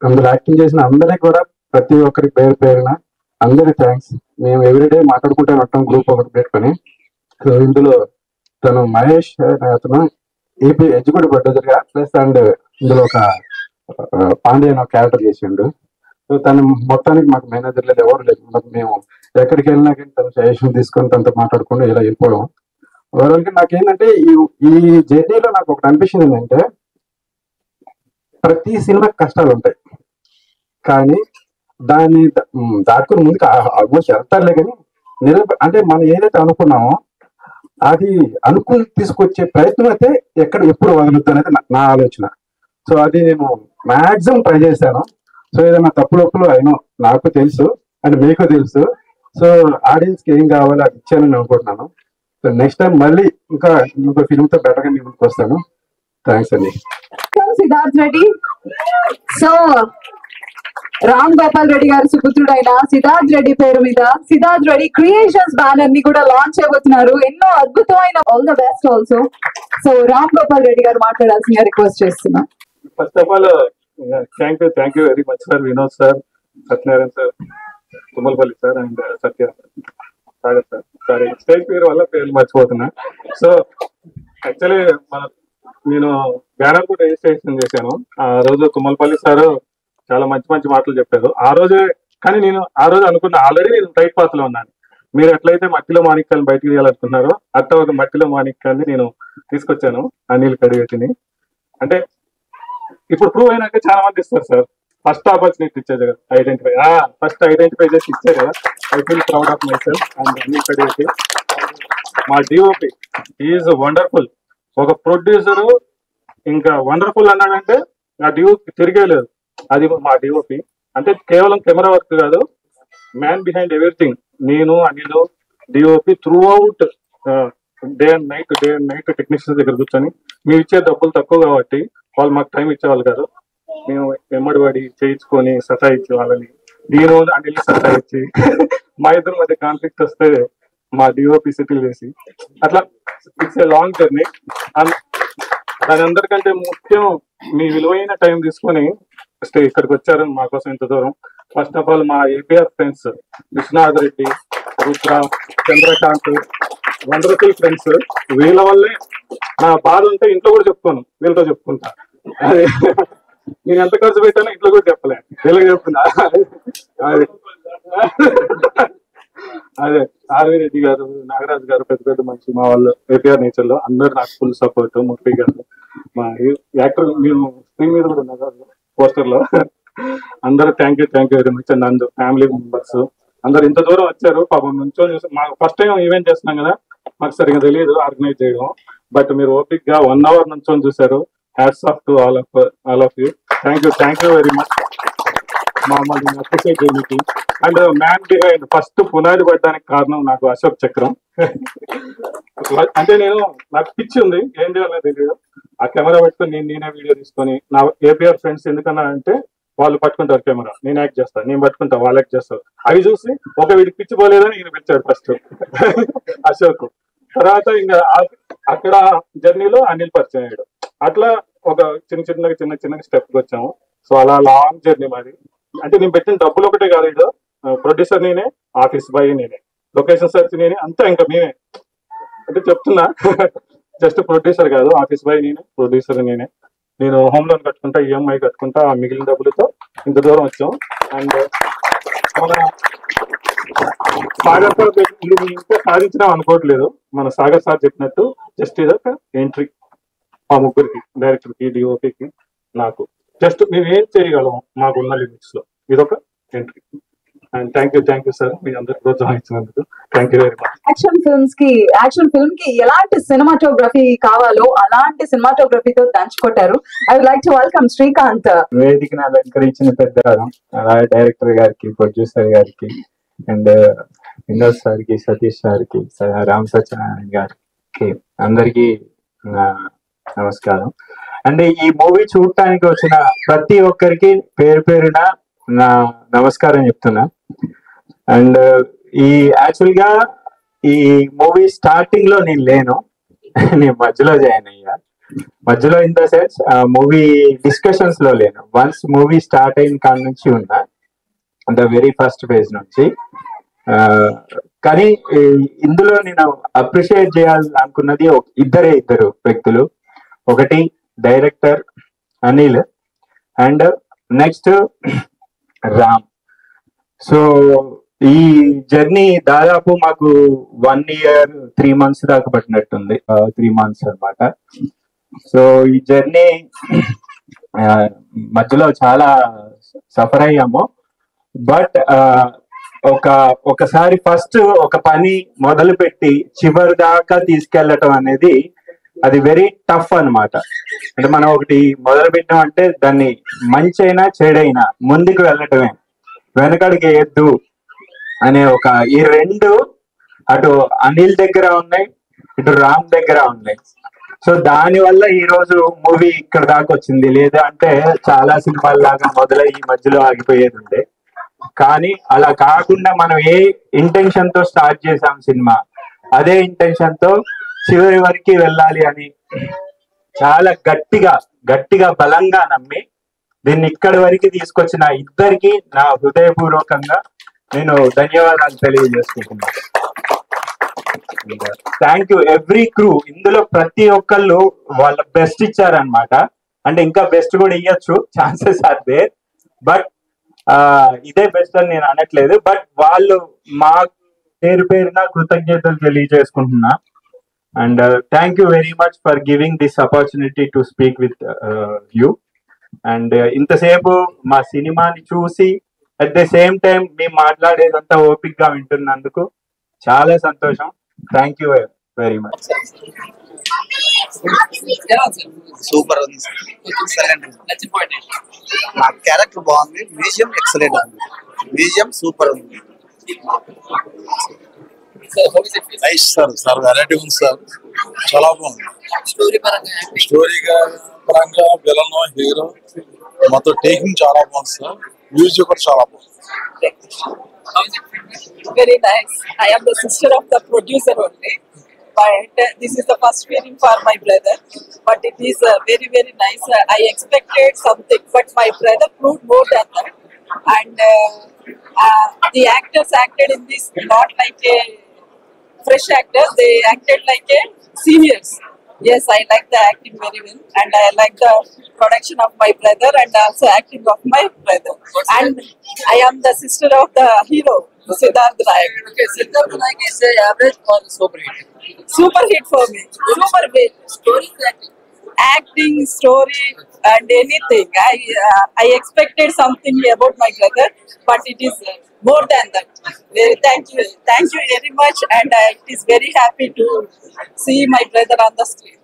అందులో యాక్టింగ్ చేసిన అందరికి కూడా ప్రతి ఒక్కరికి పేరున అందరికి థ్యాంక్స్. మేము ఎవ్రీడే మాట్లాడుకుంటే ఉంటాం గ్రూప్ ఒకటి పెట్టుకొని. సో ఇందులో తను మహేష్ అతను ఏపీ ఎడ్యుకేట్ ప్రొడ్యూసర్ గా ప్లస్ అండ్ ఇందులో ఒక పాండ్యన్ ఒక క్యారెక్టర్ చేసిండు. సో తను మొత్తానికి మాకు మేనేజర్ లేదు, ఎవరు లేదు. మేము ఎక్కడికి వెళ్ళినా కానీ తను సజెషన్ తీసుకొని తనతో మాట్లాడుకుంటూ ఇలా వెళ్ళిపోవడం. ఓవరాల్ గా నాకేంటంటే ఈ జర్నీలో నాకు ఒకటి అనిపించింది ఏంటంటే, ప్రతి సినిమాకి కష్టాలు ఉంటాయి కానీ దాన్ని దాటుకుని ముందుకు ఆల్మోస్ట్ వెళ్తారులే. కానీ అంటే మనం ఏదైతే అనుకున్నామో అది అనుకుని తీసుకొచ్చే ప్రయత్నం అయితే ఎప్పుడు వదలొద్దు అనేది నా ఆలోచన. సో అది నేను మాక్సిమం ట్రై చేశాను. సో ఏదైనా తప్పులు అయినో నాకు తెలుసు అండ్ మీకు తెలుసు. సో ఆడియన్స్ కి ఏం కావాలో అది ఇచ్చానని అనుకుంటున్నాను. సో నెక్స్ట్ టైం మళ్ళీ ఇంకా ఫిల్మ్ తో బెటర్ గా మీ ముందుకు వస్తాను. థ్యాంక్స్ అండి.
సిద్ధార్థ్ రెడ్డి. సో రామ్ గోపాల్ రెడ్డి గారు సుపుత్రుడైన సిద్ధార్థ్ రెడ్డి పేరు మీద సిద్ధార్థ్ రెడ్డి క్రియేషన్స్ బ్యానర్ ని కూడా లాంచ్ చేయబోతున్నారు. ఎన్నో అద్భుతమైన all the best also. So Ram Gopal Reddy గారు మాట్లాడాల్సిందిగా రిక్వెస్ట్ చేస్తున్నా.
First of all thank you very much sir, Vinod sir, Satyanarayana sir, Tummalapalli sir and Satya Sagar sir. Sorry stage పేరు వల్ల పేర్లు మర్చిపోతున్నా. సో యాక్చువల్లీ నేను బ్యానర్ కూడా రిజిస్ట్రేషన్ చేశాను. ఆ రోజు తుమ్మలపల్లి సార్ చాలా మంచి మాటలు చెప్పారు ఆ రోజే. కానీ నేను ఆ రోజు అనుకున్నా ఆల్రెడీ నేను రైట్ పాత్ లో ఉన్నాను. మీరు ఎట్లయితే మట్టిలో మాణిక్యాలను బయటకు తీయాలనుకున్నారో అట్లా ఒక మట్టిలో మాణిక్యాన్ని నేను తీసుకొచ్చాను, అనిల్ కడిగట్టిని. అంటే ఇప్పుడు ప్రూవ్ అయినాక చాలా మంది ఇస్తారు సార్, ఫస్ట్ ఆపర్చునిటీ ఇచ్చారు కదా, ఫస్ట్ ఐడెంటిఫై చేసి ఇచ్చారు కదా. I feel proud of myself and Anil Kadigatti. మా డిఓపి ఈజ్ వండర్ఫుల్. ఒక ప్రొడ్యూసర్ ఇంకా వండర్ఫుల్ అన్నాడంటే ఆ డిఓపి తిరిగేలేదు. అది మా డిఓపి అంటే కేవలం కెమెరా వర్క్ కాదు, మ్యాన్ బిహైండ్ ఎవ్రీథింగ్. నేను Anil DOP throughout day and night technicians దగ్గర కూర్చొని మేము ఇచ్చే డబ్బులు తక్కువ కాబట్టి వాళ్ళు మాకు టైం ఇచ్చేవాళ్ళు కాదు. మేము వెంబడిపడి చేయించుకొని సతాయించి వాళ్ళని, నేను అనిల్ సతాయించి మా ఇద్దరి మధ్య కాన్ఫ్లిక్ట్ వస్తే మా డిఓపి సెటిల్ చేసి అట్లా ఇట్స్ ఏ లాంగ్ జర్నీ. దాని అందరికంటే ముఖ్యం మీ విలువైన టైం తీసుకొని ఇక్కడికి వచ్చారు మా కోసం ఇంత దూరం. ఫస్ట్ ఆఫ్ ఆల్ మా APR friends Vishwanath Reddy, Rudra, Chandrakanth, wonderful friends. వీళ్ళ వల్లే నా బాధ ఉంటే ఇంట్లో కూడా చెప్పుకోను, వీళ్ళతో చెప్పుకుంటా. అదే నేను ఎంత ఖర్చు పెట్టానో ఇంట్లో కూడా చెప్పలే, వీళ్ళకి చెప్తున్నా. అదే ఆర్వి రెడ్డి గారు, నాగరాజు గారు పెద్ద మనిషి మా వాళ్ళు ఏపీఆర్ నేచర్ లో అందరు నాకు ఫుల్ సపోర్ట్. మురళి గారు మా యాక్టర్, మేము స్క్రీన్ మీద కూడా ఉన్నారు పోస్టర్ లో. అందరూ thank you very much. And అందరూ ఫ్యామిలీ మెంబర్స్ అందరు ఇంత దూరం వచ్చారు. పాపం నుంచో మాకు ఫస్ట్ టైం ఈవెంట్ చేస్తున్నాం కదా, మాకు సరిగ్గా తెలియదు ఆర్గనైజ్ చేయడం. బట్ మీరు ఓపిక్ గా 1 hour నుంచో చూసారు. Hats off to all of you. Thank you very much. మమ్మల్ని అప్రిషియేట్ చేయడానికి. అండ్ మ్యాన్ బిహైండ్ ఫస్ట్ పునాది పడడానికి కారణం నాకు అశోక్ చక్రం. అంటే నాకు పిచ్చి ఉంది, ఏం చేయాలో తెలియదు. ఆ కెమెరా పెట్టుకొని నేనే వీడియో తీసుకొని నా ఏపీఆర్ ఫ్రెండ్స్ ఎందుకన్నా అంటే వాళ్ళు పట్టుకుంటారు కెమెరా, నేను యాక్ట్ చేస్తాను, నేను పట్టుకుంటా, వాళ్ళు యాక్ట్ చేస్తారు. అవి చూసి ఒక వీడికి పిచ్చి పోలేదని ఈయన పిలిచాడు ఫస్ట్ అశోక్. తర్వాత ఇంకా అక్కడ జర్నీలో అనిల్ పరిచయం అయ్యాడు. అట్లా ఒక చిన్న స్టెప్కి వచ్చాము. సో అలా లాంగ్ జర్నీ మాది. అంటే నేను పెట్టిన డబ్బులు ఒకటే కాదు, ఇడు ప్రొడ్యూసర్ నేనే, ఆఫీస్ బాయ్ నేనే, లొకేషన్ సర్చ్ నేనే, అంతా ఇంకా మేమే. అంటే చెప్తున్నా జస్ట్ ప్రొడ్యూసర్ కాదు, ఆఫీస్ బాయ్ నేనే, ప్రొడ్యూసర్ నేనే. నేను హోమ్ లోన్ కట్టుకుంటా, ఈఎంఐ కట్టుకుంటా, ఆ మిగిలిన డబ్బులతో ఇంత దూరం వచ్చాం. అండ్ మన సాగర్ సార్ ఇంకా సాధించినాం అనుకోవట్లేదు. మన సాగర్ సార్ చెప్పినట్టు జస్ట్ ఇదొక ఎంట్రీ మా ముగ్గురికి, డైరెక్టర్కి, డిఓపికి, నాకు. జస్ట్ మేము ఏం చేయగలం మాకున్న లిమిట్స్ లో, ఇదొక entry. And thank you sir, మీ అందరు ప్రోత్సాహం ఇచ్చినందుకు thank you very much.
Action film కి ఎలాంటి సినిమాటోగ్రఫీ కావాలో అలాంటి సినిమాటోగ్రఫీతో దంచుకొట్టారు. I would like to welcome Srikanth.
వేదికను అలంకరించిన పెద్దవారు, అలాగే డైరెక్టర్ గారికి, ప్రొడ్యూసర్ గారికి, అండ్ వినోద్ సార్కి, సతీష్ సార్కి, రామ్ సత్యనారాయణ గారికి, అందరికి నమస్కారం. అండ్ ఈ మూవీ చూడటానికి వచ్చిన ప్రతి ఒక్కరికి పేరు పేరున నా నమస్కారం చెప్తున్నా. అండ్ యాక్చువల్ గా ఈ మూవీ స్టార్టింగ్ లో నేను లేను, నేను మధ్యలో జాయిన్ అయ్యా. మధ్యలో in the sense movie discussions లో లేను. వన్స్ మూవీ స్టార్ట్ అయిన కాడి నుంచి ఉన్నా, ద వెరీ ఫస్ట్ ఫేజ్ నుంచి. కానీ ఇందులో నేను అప్రిషియేట్ చేయాలి అనుకున్నది ఇద్దరు వ్యక్తులు. ఒకటి director Anil, and next Ram. So ఈ జర్నీ దాదాపు మాకు 1 year 3 months దాకా పట్టినట్టుంది, 3 months అన్నమాట. సో ఈ జర్నీ మధ్యలో చాలా సఫర్ అయ్యాము. బట్ ఒకసారి ఫస్ట్ ఒక పని మొదలు పెట్టి చివరి దాకా తీసుకెళ్లటం అనేది అది వెరీ టఫ్ అన్నమాట. అంటే మనం ఒకటి మొదలు పెట్టాం అంటే దాన్ని మంచి అయినా చెడైనా ముందుకు వెళ్ళటమే, వెనకడికి వేయద్దు అనే ఈ రెండు అటు అనిల్ దగ్గర ఉన్నాయి, ఇటు రామ్ దగ్గర ఉన్నాయి. సో దాని వల్ల ఈ రోజు మూవీ ఇక్కడ దాకా వచ్చింది. లేదా అంటే చాలా సినిమాల లాగా మొదలయ్యి మధ్యలో ఆగిపోయేది ఉండే. కానీ అలా కాకుండా మనం ఏ ఇంటెన్షన్ తో స్టార్ట్ చేసాం సినిమా, అదే ఇంటెన్షన్ తో చివరి వరకు వెళ్ళాలి అని చాలా గట్టిగా బలంగా నమ్మి దీన్ని ఇక్కడి వరకు తీసుకొచ్చిన ఇద్దరికి నా హృదయపూర్వకంగా నేను ధన్యవాదాలు తెలియజేసుకుంటున్నాను. Thank you every crew. ఇందులో ప్రతి ఒక్కళ్ళు వాళ్ళ బెస్ట్ ఇచ్చారనమాట. అంటే ఇంకా బెస్ట్ కూడా ఇవ్వచ్చు, ఛాన్సెస్ ఆర్ దేర్. బట్ ఇదే బెస్ట్ అని నేను అనట్లేదు. బట్ వాళ్ళు మా పేరున కృతజ్ఞతలు తెలియజేసుకుంటున్నా. And thank you very much for giving this opportunity to speak with you. And ఇంతసేపు మా సినిమాని చూసి అట్ ద సేమ్ టైం మేము మాట్లాడేదంతా ఓపిక్ గా వింటున్నందుకు చాలా సంతోషం. Thank you very much.
Super ఉంది, నా క్యారెక్టర్ బాగుంది, మ్యూజియం ఎక్సలెంట్ ఉంది, మ్యూజియం సూపర్ ఉంది. నైస్ సార్ వెరైటీ ఉంది సార్, చాలా బాగుంది. స్టోరీగా పరంగా విలన్ హీరో మొత్తం టేకింగ్ చాలా బాగుంది సార్, మ్యూజిక్ కూడా చాలా బాగుంది.
Very nice. I am the sister of the producer only, but this is the first feeling for my brother. But it is very nice. I expected something, but my brother proved more than that. And the actors acted in this not like a fresh actors; they acted like a seniors. Yes, I like the acting very well, and I like the production of my brother and also acting of my brother. And I am the sister of the hero, Siddharth Nayak. Okay, Siddharth Nayak is average or super hit? Super hit for me. Super hit. Story acting, story, and anything. I expected something about my brother, but it is more than that. Thank you very much, and it is very happy to see my brother on the screen.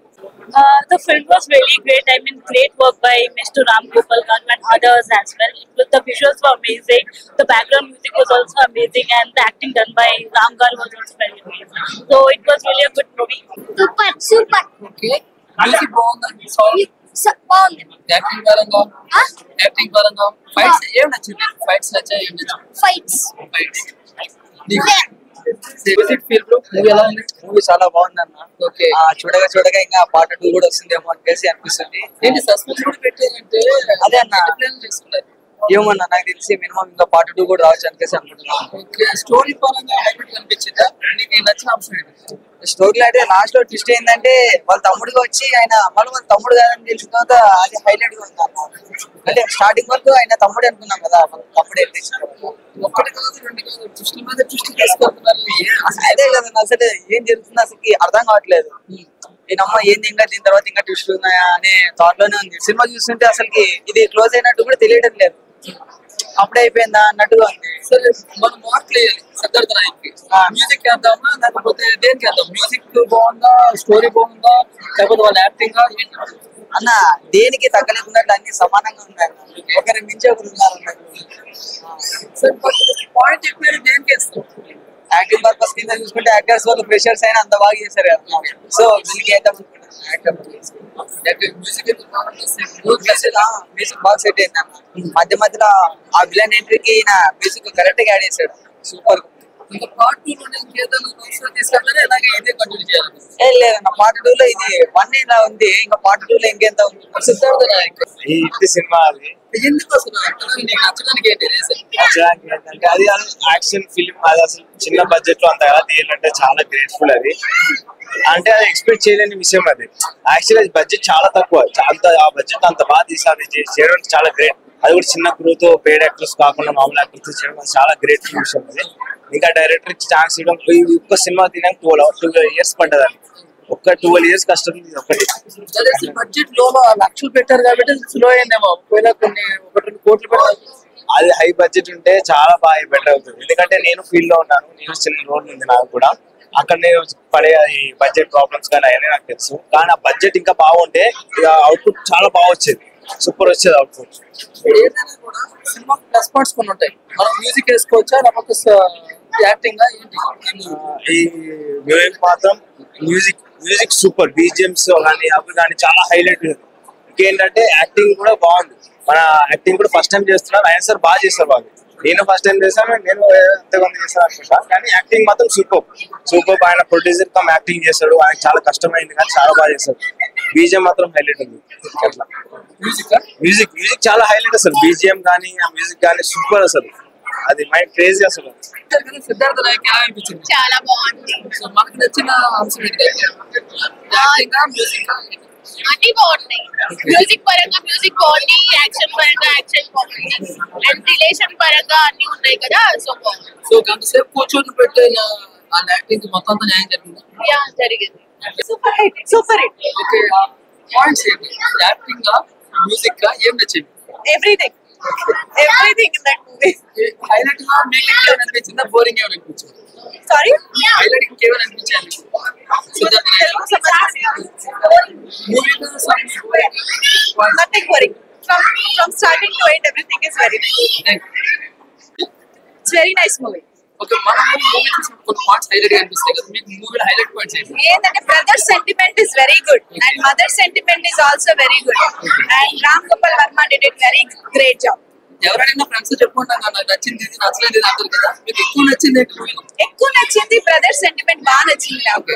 The film was really great. I mean, great work by Mr. Ram Gopal Garu and others as well. The visuals were amazing. The background music was also amazing, and the acting done by Ram Garu was also very amazing. So it was really a good movie.
Super. Okay. Music బాగుంది. Song బాగుంది. Acting పరంగా fights ఏం నచ్చింది? Fights నచ్చాయి ఏం నచ్చింది? Fights movie ఎలా ఉంది? మూవీ చాలా బాగుంది అన్న. ఓకే. చూడగా ఇంకా పార్ట్ 2 కూడా వస్తుందేమో అనిపిస్తుంది. ఏంటి సస్పెన్స్ కూడా పెట్టారంటే అదే అన్న ప్లాన్ చేసుకున్నారు. ఏమన్నా నాకు తెలిసి మినిమం ఇంకా పార్ట్ 2 కూడా రావచ్చు అనుకుంటున్నాను. స్టోరీ పరంగా అనిపించిందా? నీకు నచ్చిన అంశం ఏంటి? స్టోరీలో అయితే లాస్ట్ లో ట్విస్ట్ ఏంటంటే వాళ్ళ తమ్ముడుగా వచ్చి ఆయన మళ్ళీ వాళ్ళ తమ్ముడు కాదని తెలిసిన తర్వాత అది హైలైట్ గా ఉంది అన్న. అంటే స్టార్టింగ్ వరకు ఆయన తమ్ముడే అనుకున్నాం కదా, తమ్ముడే ఒక్కటి కాదు రెండు కాదు ట్విస్ట్ మీద ట్విస్ట్ తీసుకుంటున్నారు. అదే కదా అసలు ఏం జరుగుతుంది అసలు అర్థం కావట్లేదు. ఈయనమ్మ ఏంది ఇంకా దీని తర్వాత ఇంకా ట్విస్ట్ ఉన్నాయా అనే థాట్ లోనే ఉంది. సినిమా చూస్తుంటే అసలుకి ఇది క్లోజ్ అయినట్టు కూడా తెలియడం లేదు, అప్పుడే అయిపోయిందా అన్నట్టుగా ఉంది. సరే మనం మార్కులు వేయాలి సిద్ధార్థ నాయక్కి. మ్యూజిక్ వేద్దామా లేకపోతే దేనికి వేద్దాం? మ్యూజిక్ బాగుందా, స్టోరీ బాగుందా, లేకపోతే వాళ్ళ యాక్టింగ్ అన్న? దేనికి తగ్గలేకున్నట్టు అన్ని సమానంగా ఉన్నాయి, ఒకరి మించి ఒకరు ఉన్నారు. పాయింట్ చెప్పారు దేనికి వేస్తాం? యాక్టింగ్ పర్పస్ కింద చూసుకుంటే యాక్టర్స్ వాళ్ళు ప్రెషర్స్ అయినా అంత బాగా చేశారు కదా, సో దీనికి వేద్దాం మ్యూజిక్ బాగా సెట్ అయింది అన్న. మధ్య మధ్యలో ఆ విలన్ ఎంట్రీకి మ్యూజిక్ కరెక్ట్ గా యాడ్ చేశాడు, సూపర్. లేదన్న పార్ట్ 2 లో ఇది 1 ఇలా ఉంది, ఇంకా పార్ట్ 2 లో ఇంకెంత ఉంది. సిద్ధార్థ నాయక్ ఈ సినిమా అది ఎందుకు అసలు నచ్చడానికి ఏంటంటే అది యాక్షన్ ఫిల్మ్, అది అసలు చిన్న బడ్జెట్ లో అంత ఎలా తీయాలంటే చాలా గ్రేట్ఫుల్. అది అంటే అది ఎక్స్పెక్ట్ చేయలేని విషయం. అది యాక్చువల్లీ అది బడ్జెట్ చాలా తక్కువ, అంత ఆ బడ్జెట్ అంత బాగా తీసారు, చేయడం చాలా గ్రేట్. అది కూడా చిన్న క్రూతో పేడ్ యాక్టర్స్ కాకుండా మామూలు యాక్టర్స్ చేయడం చాలా గ్రేట్ విషయం. అది ఇంకా డైరెక్టర్ ఛాన్స్ ఇవ్వడం, ఒక్క సినిమా తినడానికి 12 years పడ్డదని, ఒక్క 12 years కష్టం ఒకటి. బడ్జెట్ లో లక్షలు పెట్టారు కాబట్టి స్లో అయిందేమో, పోయినా కొన్ని 1-2 కోట్లు పెట్టారు. అది హై బడ్జెట్ ఉంటే చాలా బాగా బెటర్ అవుతుంది. ఎందుకంటే నేను ఫీల్డ్ లో ఉన్నాను, నేను చిన్న రోడ్ ఉంది నాకు కూడా, అక్కడ నేను పడే బడ్జెట్ ప్రాబ్లమ్స్ కానీ అవన్నీ నాకు తెలుసు. కానీ ఆ బడ్జెట్ ఇంకా బాగుంటే ఇక అవుట్పుట్ చాలా బాగా వచ్చేది, సూపర్ వచ్చేది అవుట్పుట్. ఏదైనా కూడా సినిమా ప్లస్ పాయింట్స్ కొన్ని ఉంటాయి. మనం మ్యూజిక్ వేసుకోవచ్చా లేకపోతే యాక్టింగ్? ఈ మ్యూజిక్ మాత్రం మ్యూజిక్ సూపర్, బీజిఎంస్ కానీ అవి కానీ చాలా హైలైట్. ఇంకేంటంటే యాక్టింగ్ కూడా బాగుంది. మన యాక్టింగ్ కూడా ఫస్ట్ టైం చేస్తున్నారు, ఆయన సార్ బాగా చేస్తారు వాళ్ళు. నేను ఫస్ట్ టైం చేశాను, నేను ఎంతమంది చేశాను అనుకుంటా, కానీ యాక్టింగ్ మాత్రం సూపర్. ఆయన ప్రొడ్యూసర్ కమ్ యాక్టింగ్ చేస్తాడు, ఆయన చాలా కష్టమైంది కానీ చాలా బాగా చేస్తాడు. బీజిఎం మాత్రం హైలైట్ ఉంది. అట్లా మ్యూజిక్ చాలా హైలైట్ అసలు, బీజిఎం కానీ ఆ మ్యూజిక్ కానీ సూపర్ అసలు, అది మైండ్ క్రేజీ అసలు. సిద్ధార్థ నాయక్ ఎలా అనిపించింది? చాలా బాగుంది. మనకు నచ్చిన అంశం ఏంటి?
అన్ని బాగున్నాయి. మ్యూజిక్ పరంగా మ్యూజిక్ బాగుంది, యాక్షన్ పరంగా యాక్షన్ బాగుంది, అండ్ రిలేషన్ పరంగా అన్ని ఉన్నాయి కదా, సో బాగుంది.
సో గంటసేపు కూర్చొని పెట్టిన ఆ యాక్టింగ్ మొత్తం అంతా న్యాయం జరిగింది.
యా జరిగింది. Super hit.
ఓకే, పాయింట్స్ ఏంటి? యాక్టింగ్ మ్యూజిక్ ఏం నచ్చింది?
Everything in that movie.
Highlight గా మీకు ఏమైనా అనిపించిందా, బోరింగ్ ఏమైనా అనిపించింది?
సారీ,
హైలైట్ ఇంకేమైనా అనిపించాలి?
Nothing boring. From starting to end, everything is very nice. It's very nice movie.
Okay, మనం మూవీ చూసిన కొన్ని పాయింట్స్ హైలైట్ గా అనిపిస్తాయి కదా, మీకు మూవీలో హైలైట్ పాయింట్స్ ఏంటి?
ఏంటంటే brother sentiment is very good and mother sentiment is also very good and Ram Gopal Varma did it very great job.
ఎవరైనా ఫ్రెండ్స్ చెప్పుకుంటాం నాకు నచ్చింది ఇది నచ్చలేదు ఇది అంటారు కదా, మీకు ఎక్కువ నచ్చింది ఏంటి మూవీలో?
ఎక్కువ నచ్చింది బ్రదర్ సెంటిమెంట్ బాగా నచ్చింది నాకు.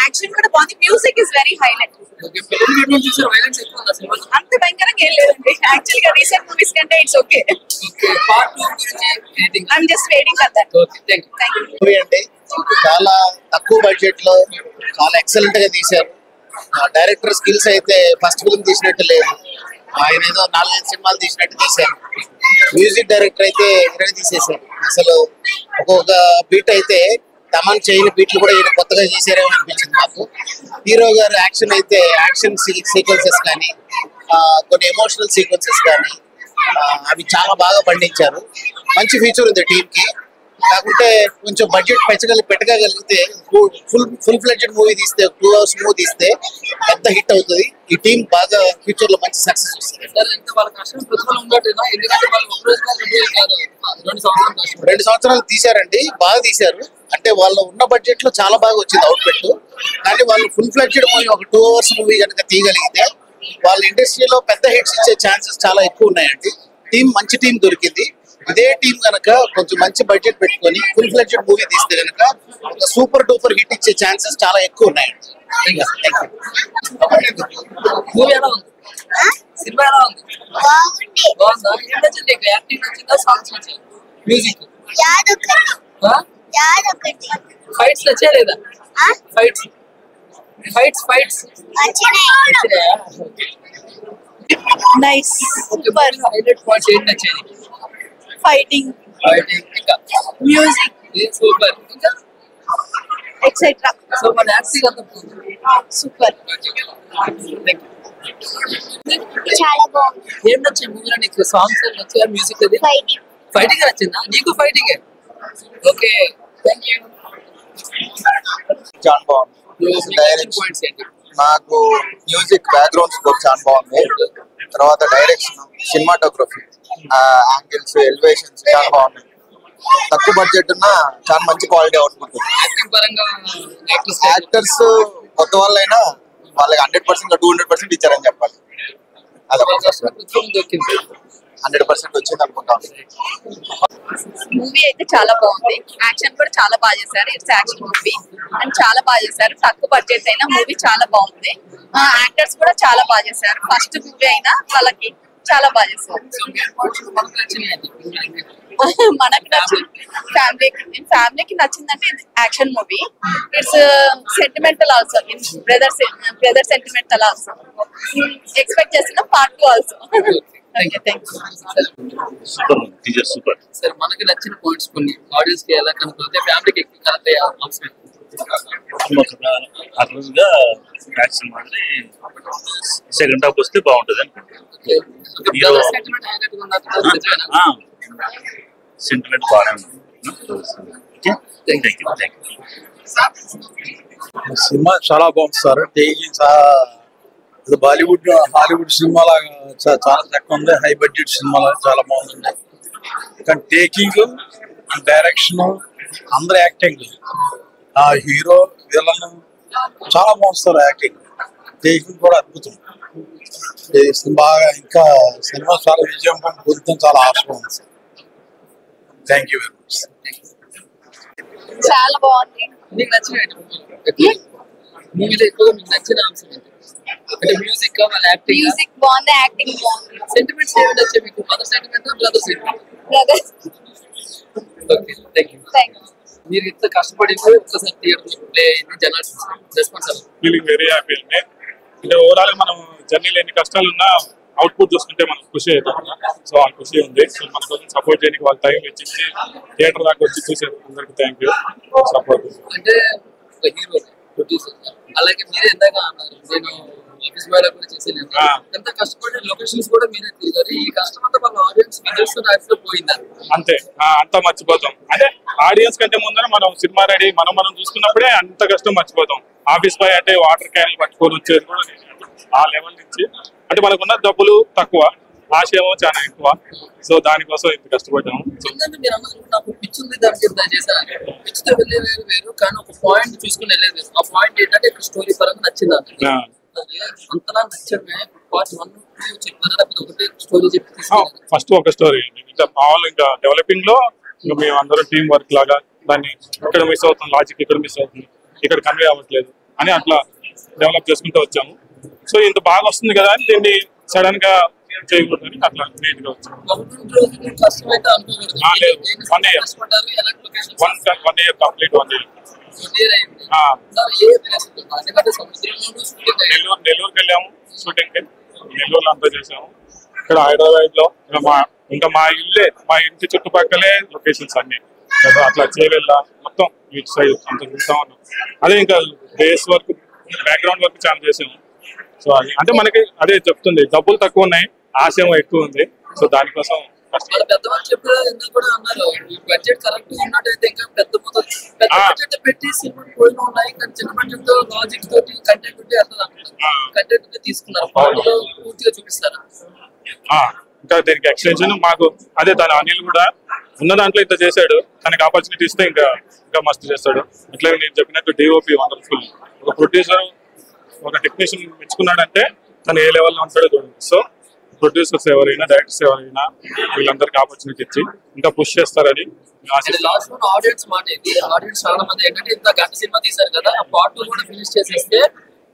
యాక్షన్ కూడా బాగుంది, music is very highlight.
Okay, పిల్లలు ఎప్పుడు చూసారు? వైలెన్స్ ఎక్కువ ఉందా సినిమాలో?
అంత భయంకరంగా ఏం లేదండి, యాక్చువల్ గా రీసెంట్ మూవీస్ కంటే ఇట్స్ ఓకే.
ఓకే, పార్ట్ 2 గురించి rating?
I'm just waiting for that.
Okay, thank you.
Movie అంటే చాలా తక్కువ బడ్జెట్ లో చాలా ఎక్సలెంట్ గా తీశారు. డైరెక్టర్ స్కిల్స్ అయితే ఫస్ట్ ఫిల్మ్ తీసినట్టు లేదు, ఆయన ఏదో 4-5 సినిమాలు తీసినట్టు తీశారు. మ్యూజిక్ డైరెక్టర్ అయితే ఇరవై తీసేశారు. అసలు ఒక్కొక్క బీట్ అయితే తమన్ చేయని బీట్లు కూడా ఈయన కొత్తగా చేశారేమో అనిపించింది నాకు. హీరో గారు యాక్షన్ సీక్వెన్సెస్ కానీ కొన్ని ఎమోషనల్ సీక్వెన్సెస్ కానీ అవి చాలా బాగా పండించారు. మంచి ఫ్యూచర్ ఉంది టీమ్ కి. కాకుంటే కొంచెం బడ్జెట్ పెట్టగలిగితే ఫుల్ ఫ్లెడ్జెడ్ మూవీ తీస్తే 2 hours మూవీ తీస్తే పెద్ద హిట్ అవుతుంది. ఈ టీం బాగా ఫ్యూచర్ లో మంచి సక్సెస్ వస్తుంది. 2 సంవత్సరాలు తీశారండి, బాగా తీశారు. అంటే వాళ్ళు ఉన్న బడ్జెట్ లో చాలా బాగా వచ్చింది అవుట్పుట్. కానీ వాళ్ళు ఫుల్ ఫ్లెడ్జెడ్ మూవీ ఒక 2 hours మూవీ కనుక తీయగలిగితే వాళ్ళ ఇండస్ట్రీలో పెద్ద హిట్స్ ఇచ్చే ఛాన్సెస్ చాలా ఎక్కువ ఉన్నాయండి. టీం మంచి టీం దొరికింది. ఇదే టీం కనుక కొంచెం మంచి బడ్జెట్ పెట్టుకొని ఫుల్ ఫ్లెడ్జెడ్ మూవీ తీస్తే కనుక ఒక సూపర్ డూపర్ హిట్ ఇచ్చే ఛాన్సెస్ చాలా ఎక్కువ ఉన్నాయండి.
మూవీ ఎలా ఉంది? సినిమా ఎలా ఉంది? బాగుందా? ఏం నచ్చింది నీకు? యాక్టింగ్ నచ్చిందా? సాంగ్స్ నచ్చిందా? మ్యూజిక్? ఫైట్స్ నచ్చా లేదా? Fights
nice.
Super. Highlight points ఏంటి నచ్చేది?
ఫైటింగ్,
ఇంకా
మ్యూజిక్,
సూపర్. ఇంకా
ఎక్సెట్రా.
సో మన యాక్టింగ్ అంతా
సూపర్.
చాలా బాగుంది.
ఏం నచ్చింది మూవీలో నీకు? సాంగ్స్ నచ్చా? మ్యూజిక్? అది ఫైటింగ్ నచ్చిందా నీకు? Fighting okay. Thank you.
చాలా బాగుంది. డైరెక్షన్ నాకు మ్యూజిక్ బ్యాక్గ్రౌండ్ స్కోర్ చాలా బాగుంది. తర్వాత డైరెక్షన్, సినిమాటోగ్రఫీ, యాంగిల్స్, ఎలివేషన్స్ చాలా బాగున్నాయి. తక్కువ బడ్జెట్ ఉన్న చాలా మంచి క్వాలిటీ అవుట్పుట్. యాక్టర్స్ కొత్త వాళ్ళైనా వాళ్ళకి 100% 200% ఇచ్చారని చెప్పాలి. అదే 100% వచ్చింది అనుకుంటాను.
మూవీ అయితే చాలా బాగుంది. యాక్షన్ కూడా చాలా బాగా చేశారు. ఇట్స్ యాక్షన్ మూవీ అండ్ చాలా బాగా చేశారు. తక్కువ బడ్జెట్ అయినా మూవీ చాలా బాగుంది. యాక్టర్స్ కూడా చాలా బాగా చేశారు. ఫస్ట్ మూవీ అయినా వాళ్ళకి చాలా బాగా చేశారు. మనకు నచ్చింది ఫ్యామిలీకి నచ్చిందంటే ఇది action movie. It's sentimental also, brother sentimental also. Expect చేసిన పార్ట్ 2 ఆల్సో.
సూపర్. సరే, మనకి నచ్చిన పాయింట్స్ కొన్ని ఆడియన్స్ కి ఎలా కనుక ఫ్యామిలీకి ఎక్కువ కనెక్ట్ అయ్యే అవసరం.
అట్లా యాక్షన్ மாதிரி సెకండ్ హాఫ్ వస్తే బాగుంటుంది అనుకుంటున్నాను. సెంటిమెంట్ బాగానే ఉంది.
సినిమా చాలా బాగుంది సార్. టేకింగ్ ఇది బాలీవుడ్ హాలీవుడ్ సినిమా లాగా చాలా చక్కగా ఉంది. హై బడ్జెట్ సినిమా చాలా బాగుందండి. కానీ టేకింగ్, డైరెక్షన్, అందరు యాక్టింగ్, ఆ హీరో విలన్ చాలా బాగుంది సార్. యాక్టింగ్, టేకింగ్ కూడా అద్భుతం. బాగా ఇంకా సినిమా చాలా విజయం పొందుతాం, చాలా ఆశగా ఉంది sir. Thank you very much.
చాలా బాగుంది.
మీకు నచ్చిన మూవీలో ఎక్కువగా మీకు నచ్చిన అంశం ఏంటి? అంటే మ్యూజిక్, వాళ్ళ యాక్టింగ్.
మ్యూజిక్ బాగుంది, యాక్టింగ్ బాగుంది.
సెంటిమెంట్స్ ఏమి నచ్చాయి మీకు? Mother sentiment, brother sentiment?
Brother.
Okay, thank you. మీరు ఇంత కష్టపడి ఒక్కసారి థియేటర్ ప్లే అయింది, జనాలు రెస్పాన్స్
ఫీలింగ్ వెరీ హ్యాపీ అండి. అంటే ఓవరాల్ మనం జర్నీలో ఎన్ని కష్టాలు ఉన్నా అవుట్పుట్ చూసుకుంటే మనకు ఖుషి అవుతాం కదా. సో ఆ ఖుషి ఉంది. సో మన కోసం సపోర్ట్ చేయడానికి వాళ్ళ టైం ఇచ్చి థియేటర్ దాకా వచ్చి చూసారు. అందరికి థ్యాంక్ యూ సపోర్ట్.
అంటే హీరో ప్రొడ్యూసర్, అలాగే మీరే ఎందాక అన్నారు నేను ఆఫీస్ బాయ్ కూడా చేసేది. ఎంత కష్టపడి లొకేషన్స్ కూడా మీరే తిరిగారు. ఈ కష్టం అంతా మన ఆడియన్స్ చూస్తూ పోయిందా?
అంతే, అంతా మర్చిపోతాం. అంటే ఆడియన్స్ కంటే ముందర మనం సినిమా రెడీ మనం చూసుకున్నప్పుడే అంత కష్టం మర్చిపోతాం. ఆఫీస్ బాయ్ అంటే వాటర్ క్యాన్లు పట్టుకొని వచ్చేది కూడా ఆ లెవెల్ నుంచి. అంటే మనకున్న డబ్బులు తక్కువ, ఆశయం చాలా ఎక్కువ. సో దానికోసం ఇంత కష్టపడ్డాము.
మీరు అన్నారు నాకు పిచ్ ఉంది, దానికి చేశాను. పిచ్ తో వెళ్ళేది వేరు, కానీ ఒక పాయింట్ చూసుకుని వెళ్ళేది వేరు. ఆ పాయింట్ ఏంటంటే స్టోరీ పరంగా నచ్చింది. అంతలా నచ్చడమే పార్ట్ 1 చెప్పారా, లేకపోతే ఒకటే స్టోరీ చెప్పి?
ఫస్ట్ ఒక స్టోరీ, ఇంకా మామూలు ఇంకా డెవలపింగ్ లో ఇంకా మేము అందరం టీం వర్క్ లాగా దాన్ని ఇక్కడ మిస్ అవుతుంది, లాజిక్ ఇక్కడ మిస్ అవుతుంది, ఇక్కడ కన్వే అవ్వట్లేదు అని అట్లా డెవలప్ చేసుకుంటూ వచ్చాము. సో ఇంత బాగా వస్తుంది కదా అని దీన్ని సడన్ గా చేయకూడదని అట్లా నీట్ గా వచ్చాము. 1 year కంప్లీట్. 1 year నెల్లూరుకి వెళ్ళాము షూటింగ్ కి. నెల్లూరులో అంతా చేసాము. ఇక్కడ హైదరాబాద్ లో ఇంకా మా ఇంటి చుట్టుపక్కలే లొకేషన్స్ అన్ని అట్లా చేవెళ్ళ మొత్తం ఇటు సైడ్ అంత చూస్తా ఉన్నాం. అదే ఇంకా బేస్ వర్క్, బ్యాక్గ్రౌండ్ వర్క్ చాలా చేసాము. సో అది అంటే మనకి అదే చెప్తుంది, డబ్బులు తక్కువ ఉన్నాయి, ఆశయం ఎక్కువ ఉంది. సో దానికోసం
వాళ్ళ పెద్దవాళ్ళు చెప్పారు ఎందుకు కూడా అన్నారు బడ్జెట్ కరెక్ట్ ఉన్నట్టయితే ఇంకా పెద్ద బడ్జెట్ పెట్టి సినిమా పోయిన ఉన్నాయి కానీ చిన్న బడ్జెట్ తో లాజిక్ తోటి కంటెంట్ ఉంటే వెళ్తుంది అంటున్నారు కంటెంట్ తీసుకున్నారు పాటలో పూర్తిగా చూపిస్తారు.
ఇంకా దీనికి ఎక్స్టెన్షన్ మాకు అదే తన అనిల్ కూడా ఉన్న దాంట్లో ఇంత చేశాడు, తనకి ఆపర్చునిటీ ఇస్తే ఇంకా ఇంకా మస్తు చేస్తాడు. అట్లా నేను చెప్పినట్టు డిఓపి వండర్ఫుల్, ఒక ప్రొడ్యూసర్ ఒక టెక్నీషియన్ మెచ్చుకున్నాడంటే తను ఏ లెవెల్లో ఉంటాడో చూడండి. సో ప్రొడ్యూసర్స్ ఎవరైనా డైరెక్టర్స్ ఎవరైనా వీళ్ళందరికీ ఆపర్చునిటీ ఇచ్చి ఇంకా పుష్ చేస్తారని
లాస్ట్ ఆడియన్స్ మాట ఇది. ఆడియన్స్ చాలా మంది ఏంటంటే ఇంత గంట సినిమా తీశారు కదా, ఆ పార్ట్ 2 కూడా ఫినిష్ చేసేస్తే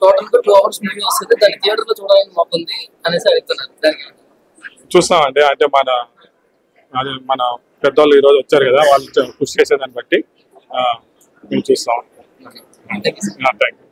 టోటల్ గా 2 hours మూవీ వస్తుంది, దాన్ని థియేటర్ లో చూడాలని మాకు ఉంది అనేసి అడుగుతున్నారు. దానికి
చూస్తామండి. అంటే మన పెద్దవాళ్ళు ఈ రోజు వచ్చారు కదా, వాళ్ళు పుష్ చేసేదాన్ని బట్టి మేము చూస్తాం. Thank you.